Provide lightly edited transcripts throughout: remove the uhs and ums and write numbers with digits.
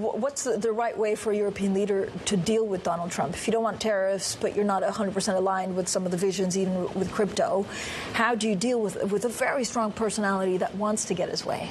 What's the right way for a European leader to deal with Donald Trump? If you don't want tariffs, but you're not 100% aligned with some of the visions, even with crypto, how do you deal with a very strong personality that wants to get his way?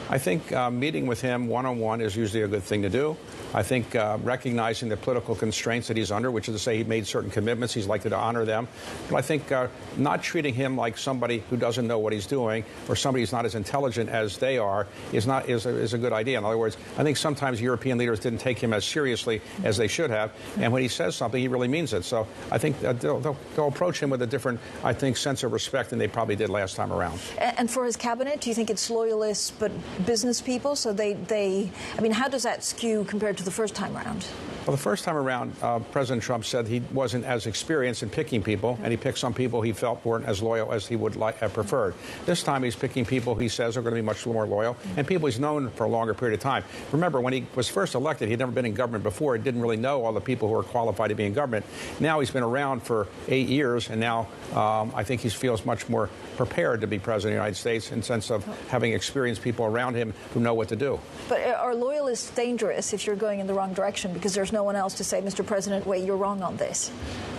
I think meeting with him one-on-one is usually a good thing to do. I think recognizing the political constraints that he's under, which is to say he made certain commitments, he's likely to honor them. But I think not treating him like somebody who doesn't know what he's doing or somebody who's not as intelligent as they are is a good idea. In other words, I think sometimes European leaders didn't take him as seriously as they should have. And when he says something, he really means it. So I think they'll approach him with a different, I think, sense of respect than they probably did last time around. And for his cabinet, do you think it's loyalists but business people? So I mean, how does that skew compared to the first time around? Well, the first time around, President Trump said he wasn't as experienced in picking people, and he picked some people he felt weren't as loyal as he would have preferred. This time, he's picking people he says are going to be much more loyal, and people he's known for a longer period of time. Remember, when he was first elected, he'd never been in government before. He didn't really know all the people who were qualified to be in government. Now he's been around for 8 years, and now I think he feels much more prepared to be president of the United States in the sense of having experienced people around him who know what to do. But are loyalists dangerous if you're going in the wrong direction because there's no one else to say, Mr. President, wait, you're wrong on this?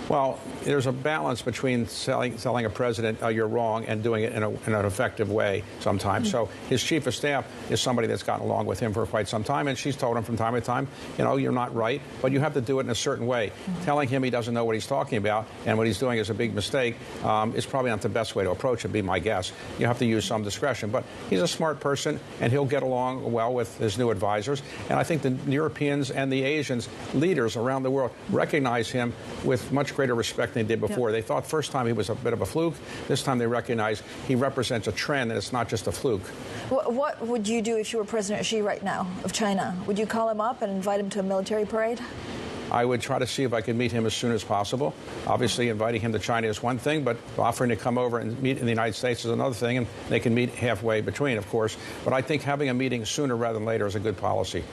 Well, there's a balance between telling a president you're wrong and doing it in an effective way sometimes. So his chief of staff is somebody that's gotten along with him for quite some time, and she's told him from time to time, you know, you're not right, but you have to do it in a certain way. Telling him he doesn't know what he's talking about and what he's doing is a big mistake is probably not the best way to approach it, be my guess. You have to use some discretion. But he's a smart person, and he'll get along well with his new advisors. And I think the Europeans and the Asians, leaders around the world, recognize him with much greater respect than they did before. Yep. They thought first time he was a bit of a fluke. This time they recognize he represents a trend and it's not just a fluke. What would you do if you were President Xi right now of China? Would you call him up and invite him to a military parade? I would try to see if I could meet him as soon as possible. Obviously, inviting him to China is one thing, but offering to come over and meet in the United States is another thing, and they can meet halfway between, of course. But I think having a meeting sooner rather than later is a good policy.